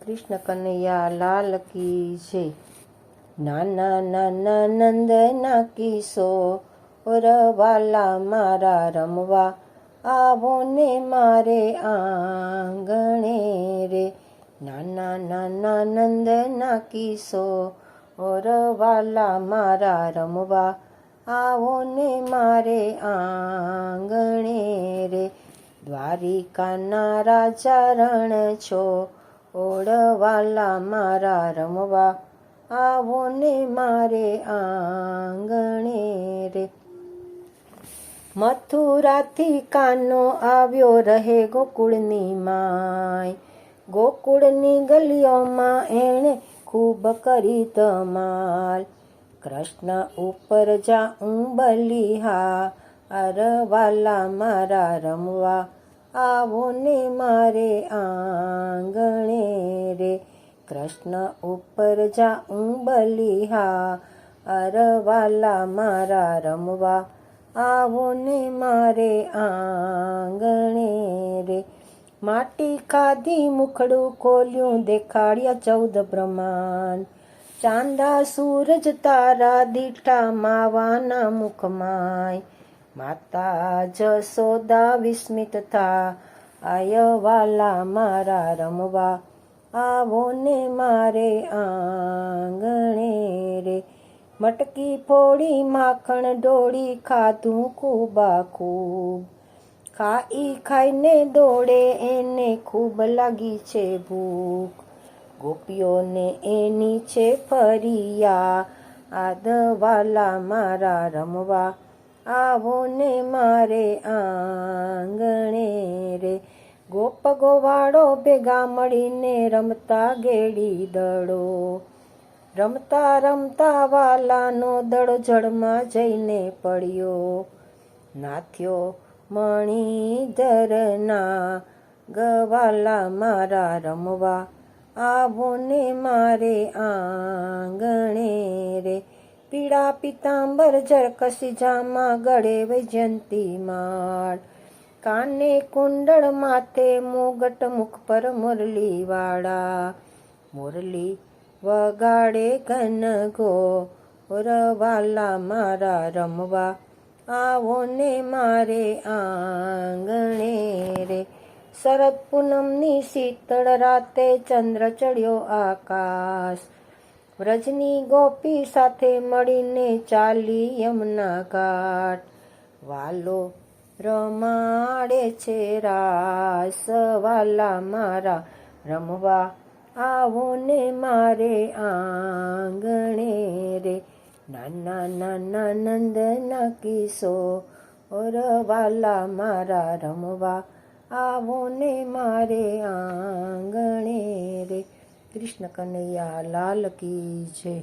કૃષ્ણ કનૈયા લાલ કી જય। નાના નાના નંદના કિશોર વાલા મારા રમવા આવો ને મારે આંગણે રે। નાના નાના નંદના કિશોર વાલા મારા રમવા આવો ને મારે આંગણે રે। દ્વારિકાના રાજા રણ છો ઓળવાલા મારા રમવા આવો ને મારે આંગણે રે। મથુરાથી કાનો આવ્યો રહે ગોકુળની માય, ગોકુળની ગલીઓમાં એણે ખૂબ કરી ધમાલ। કૃષ્ણ ઉપર જાઉં બલિહાર વાલા મારા રમવા આવો ને મારે આંગણે રે। કૃષ્ણ ઉપર જાઉં બલિહાર વાલા મારા રમવા આવો ને મારે આંગણે રે। માટી ખાધી મુખડું ખોલ્યું દેખાડ્યા 14 બ્રહ્માંડ, ચાંદા સૂરજ તારા દીઠા માવાના મુખમાય। માતા જશોદા વિસ્મિત થાય વાલા મારા રમવા આવો ને મારે આંગણે રે। મટકી ફોડી માખણ ઢોળી ખાધું ખૂબા ખૂબ, ખાઈ ખાઈને દોડે એને ખૂબ લાગી છે ભૂખ। ગોપીઓને એની છે ફરિયાદ વાલા મારા રમવા આવો ને મારે આંગણે રે। ગોપ ગોવાળો ભેગા મળીને રમતા ગેડી દડો, રમતા રમતા વાલાનો દડો જળમાં જઈને પડ્યો। નાથ્યો મણિધરના ગવાલા મારા રમવા આવો ને મારે આંગણે રે। પીળા પિતાંબર જરકસી જામાં ગળે વૈજયંતી માળ, કાને કુંડળ માથે મુગટ મુખ પર મુરલી વાળા। મુરલી વગાડે ઘનઘોર વાલા મારા રમવા આવો ને મારે આંગણે રે। શરદ પૂનમની શીતળ રાતે ચંદ્ર ચડ્યો આકાશ, વ્રજની ગોપી સાથે મળીને ચાલી યમુના ઘાટ। વાલો રમાડે છે રાસ વાલા મારા રમવા આવો ને મારે આંગણે રે। નાના નાના નંદના કિશોર વાલા મારા રમવા આવો ને મારે આંગણે રે। કૃષ્ણ કનૈયા લાલ કી જય।